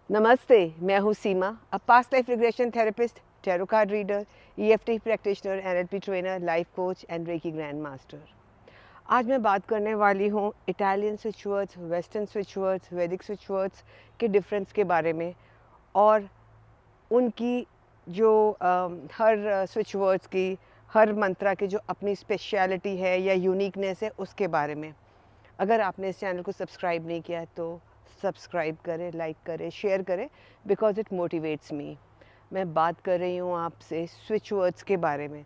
नमस्ते, मैं हूँ Seema, a past life regression therapist, tarot card reader, EFT practitioner, NLP trainer, life coach and reiki grand master. आज मैं बात करने वाली हूँ Italian switch words, western switch words, वैदिक स्विच वर्ड्स के डिफरेंस के बारे में और उनकी जो हर स्विच वर्ड्स की, हर मंत्रा की जो अपनी स्पेशलिटी है या यूनिकनेस है, उसके बारे में। अगर आपने इस चैनल को सब्सक्राइब नहीं किया है तो सब्सक्राइब करें, लाइक करें, शेयर करें, बिकॉज इट मोटिवेट्स मी। मैं बात कर रही हूँ आपसे स्विच वर्ड्स के बारे में।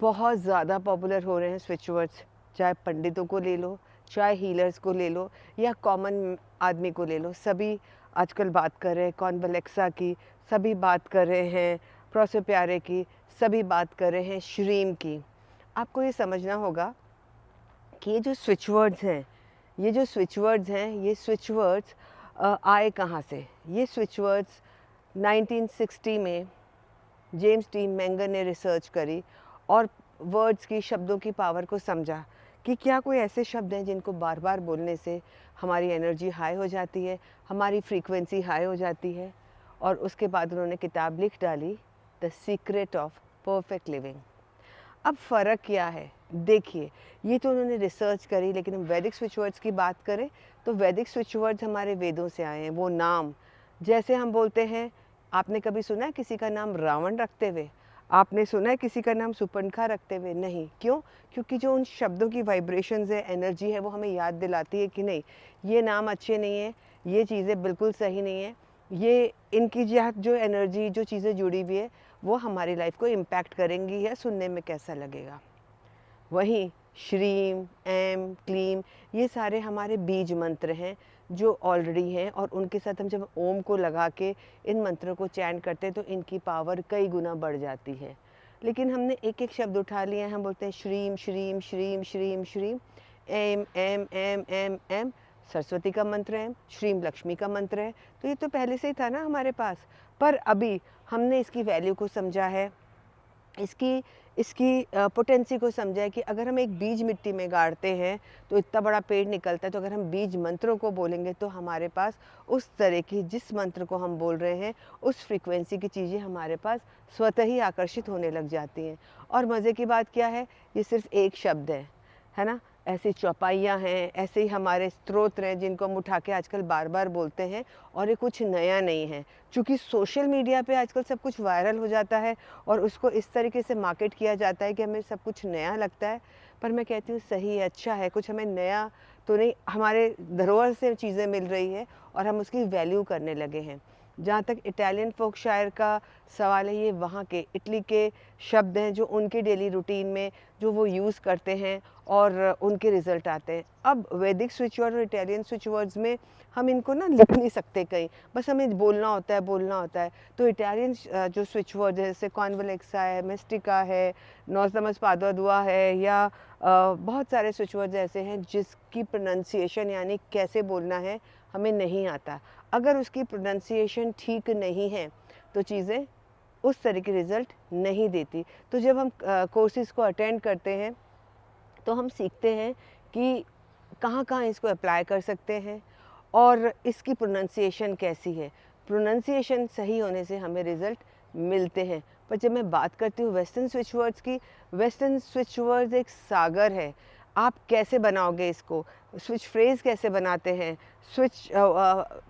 बहुत ज़्यादा पॉपुलर हो रहे हैं स्विच वर्ड्स, चाहे पंडितों को ले लो, चाहे हीलर्स को ले लो या कॉमन आदमी को ले लो, सभी आजकल बात कर रहे हैं कॉन्वलेक्सा की, सभी बात कर रहे हैं प्रोसे प्यारे की, सभी बात कर रहे हैं श्रीम की। आपको ये समझना होगा कि ये जो स्विच वर्ड्स हैं, ये स्विच वर्ड्स आए कहाँ से। ये स्विच वर्ड्स 1960 में जेम्स टी मैंगर ने रिसर्च करी और वर्ड्स की, शब्दों की पावर को समझा कि क्या कोई ऐसे शब्द हैं जिनको बार बार बोलने से हमारी एनर्जी हाई हो जाती है, हमारी फ्रीक्वेंसी हाई हो जाती है। और उसके बाद उन्होंने किताब लिख डाली, the secret of perfect living. अब फ़र्क क्या है, देखिए, ये तो उन्होंने रिसर्च करी, लेकिन हम वैदिक स्विच वर्ड्स की बात करें तो वैदिक स्विच वर्ड्स हमारे वेदों से आए हैं। वो नाम, जैसे हम बोलते हैं, आपने कभी सुना है किसी का नाम रावण रखते हुए? आपने सुना है किसी का नाम सुपर्णखा रखते हुए? नहीं। क्यों? क्योंकि जो उन शब्दों की वाइब्रेशंस है, एनर्जी है, वो हमें याद दिलाती है कि नहीं, ये नाम अच्छे नहीं है, ये चीज़ें बिल्कुल सही नहीं है, ये इनकी जो एनर्जी, जो चीज़ें जुड़ी हुई है, वो हमारी लाइफ को इम्पैक्ट करेंगी या सुनने में कैसा लगेगा। वहीं श्रीम, एम, क्लीम, ये सारे हमारे बीज मंत्र हैं जो ऑलरेडी हैं, और उनके साथ हम जब ओम को लगा के इन मंत्रों को चैंट करते हैं तो इनकी पावर कई गुना बढ़ जाती है। लेकिन हमने एक एक शब्द उठा लिया है, हम बोलते हैं श्रीम श्रीम श्रीम श्रीम श्रीम, एम एम एम एम एम, सरस्वती का मंत्र है, श्रीम लक्ष्मी का मंत्र है, तो ये तो पहले से ही था ना हमारे पास। पर अभी हमने इसकी वैल्यू को समझा है, इसकी इसकी पोटेंसी को समझा है कि अगर हम एक बीज मिट्टी में गाड़ते हैं तो इतना बड़ा पेड़ निकलता है। तो अगर हम बीज मंत्रों को बोलेंगे तो हमारे पास उस तरह की, जिस मंत्र को हम बोल रहे हैं, उस फ्रीक्वेंसी की चीज़ें हमारे पास स्वतः ही आकर्षित होने लग जाती हैं। और मज़े की बात क्या है, ये सिर्फ एक शब्द है ना। ऐसी चौपाइयाँ हैं, ऐसे ही हमारे स्तोत्र हैं जिनको हम उठा के आजकल बार बार बोलते हैं, और ये कुछ नया नहीं है। चूँकि सोशल मीडिया पे आजकल सब कुछ वायरल हो जाता है और उसको इस तरीके से मार्केट किया जाता है कि हमें सब कुछ नया लगता है। पर मैं कहती हूँ सही है, अच्छा है, कुछ हमें नया तो नहीं, हमारे धरोहर से चीज़ें मिल रही है और हम उसकी वैल्यू करने लगे हैं। जहाँ तक इटालियन फोक शायर का सवाल है, ये वहाँ के इटली के शब्द हैं जो उनके डेली रूटीन में जो वो यूज़ करते हैं और उनके रिज़ल्ट आते हैं। अब वैदिक स्विच वर्ड और इटालियन स्विच वर्ड्स में हम इनको ना लिख नहीं सकते कहीं, बस हमें बोलना होता है। तो इटालियन जो स्विच वर्ड है, जैसे कॉन्वलेक्सा है, मिस्टिका है, नॉर्दमस पादुआ है, या बहुत सारे स्विच वर्ड्स ऐसे हैं जिसकी प्रोनाउंसिएशन, यानी कैसे बोलना है, हमें नहीं आता। अगर उसकी प्रोनाउंसिएशन ठीक नहीं है तो चीज़ें उस तरह की रिज़ल्ट नहीं देती। तो जब हम कोर्सेज़ को अटेंड करते हैं तो हम सीखते हैं कि कहाँ कहाँ इसको अप्लाई कर सकते हैं और इसकी प्रोनाउंसिएशन कैसी है। प्रोनाउंसिएशन सही होने से हमें रिज़ल्ट मिलते हैं। पर जब मैं बात करती हूँ वेस्टर्न स्विच वर्ड्स की, वेस्टर्न स्विच वर्ड्स एक सागर है। आप कैसे बनाओगे इसको, स्विच फ्रेज़ कैसे बनाते हैं, स्विच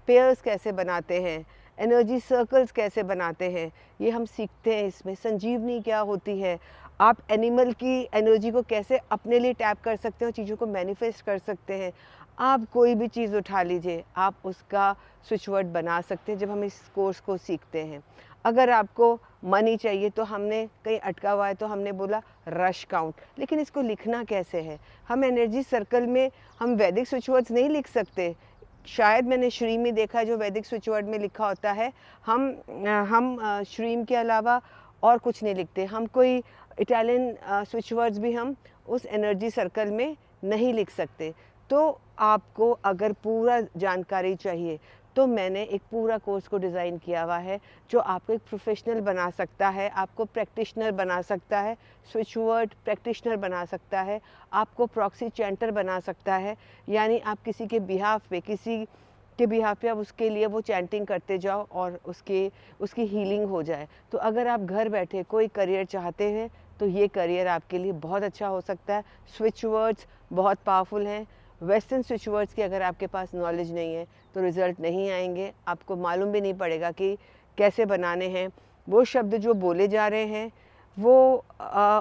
पेयर्स कैसे बनाते हैं, एनर्जी सर्कल्स कैसे बनाते हैं, ये हम सीखते हैं। इसमें संजीवनी क्या होती है, आप एनिमल की एनर्जी को कैसे अपने लिए टैप कर सकते हैं और चीज़ों को मैनिफेस्ट कर सकते हैं। आप कोई भी चीज़ उठा लीजिए, आप उसका स्विच वर्ड बना सकते हैं जब हम इस कोर्स को सीखते हैं। अगर आपको मनी चाहिए तो हमने कहीं अटका हुआ है तो हमने बोला रश काउंट, लेकिन इसको लिखना कैसे है। हम एनर्जी सर्कल में हम वैदिक स्विच वर्ड्स नहीं लिख सकते। शायद मैंने श्रीम में देखा है जो वैदिक स्विच वर्ड में लिखा होता है, हम श्रीम के अलावा और कुछ नहीं लिखते। हम कोई इटालियन स्विच वर्ड्स भी हम उस एनर्जी सर्कल में नहीं लिख सकते। तो आपको अगर पूरा जानकारी चाहिए तो मैंने एक पूरा कोर्स को डिज़ाइन किया हुआ है जो आपको एक प्रोफेशनल बना सकता है, आपको प्रैक्टिशनर बना सकता है, स्विच वर्ड प्रैक्टिशनर बना सकता है, आपको प्रॉक्सी चैंटर बना सकता है। यानी आप किसी के बिहाफ पे, किसी के बिहाफ पे आप उसके लिए वो चैंटिंग करते जाओ और उसकी हीलिंग हो जाए। तो अगर आप घर बैठे कोई करियर चाहते हैं तो ये करियर आपके लिए बहुत अच्छा हो सकता है। स्विच वर्ड्स बहुत पावरफुल हैं। वेस्टर्न स्विच वर्ड्स की अगर आपके पास नॉलेज नहीं है तो रिज़ल्ट नहीं आएंगे, आपको मालूम भी नहीं पड़ेगा कि कैसे बनाने हैं। वो शब्द जो बोले जा रहे हैं वो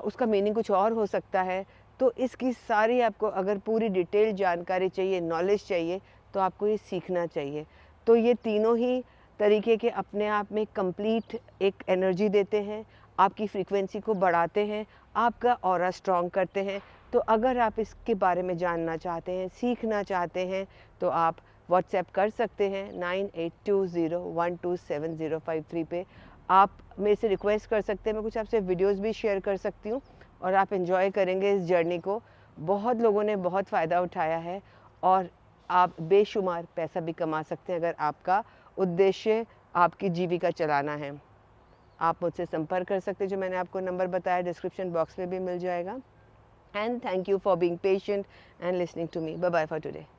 उसका मीनिंग कुछ और हो सकता है। तो इसकी सारी आपको अगर पूरी डिटेल जानकारी चाहिए, नॉलेज चाहिए, तो आपको ये सीखना चाहिए। तो ये तीनों ही तरीके के अपने आप में कंप्लीट एक एनर्जी देते हैं, आपकी फ्रीक्वेंसी को बढ़ाते हैं, आपका ऑरा स्ट्रॉन्ग करते हैं। तो अगर आप इसके बारे में जानना चाहते हैं, सीखना चाहते हैं, तो आप व्हाट्सएप कर सकते हैं 9820127053 पे। आप मेरे से रिक्वेस्ट कर सकते हैं, मैं कुछ आपसे वीडियोस भी शेयर कर सकती हूँ और आप एंजॉय करेंगे इस जर्नी को। बहुत लोगों ने बहुत फ़ायदा उठाया है और आप बेशुमार पैसा भी कमा सकते हैं अगर आपका उद्देश्य आपकी जीविका चलाना है। आप मुझसे संपर्क कर सकते हैं, जो मैंने आपको नंबर बताया डिस्क्रिप्शन बॉक्स में भी मिल जाएगा। And thank you for being patient and listening to me. Bye bye for today.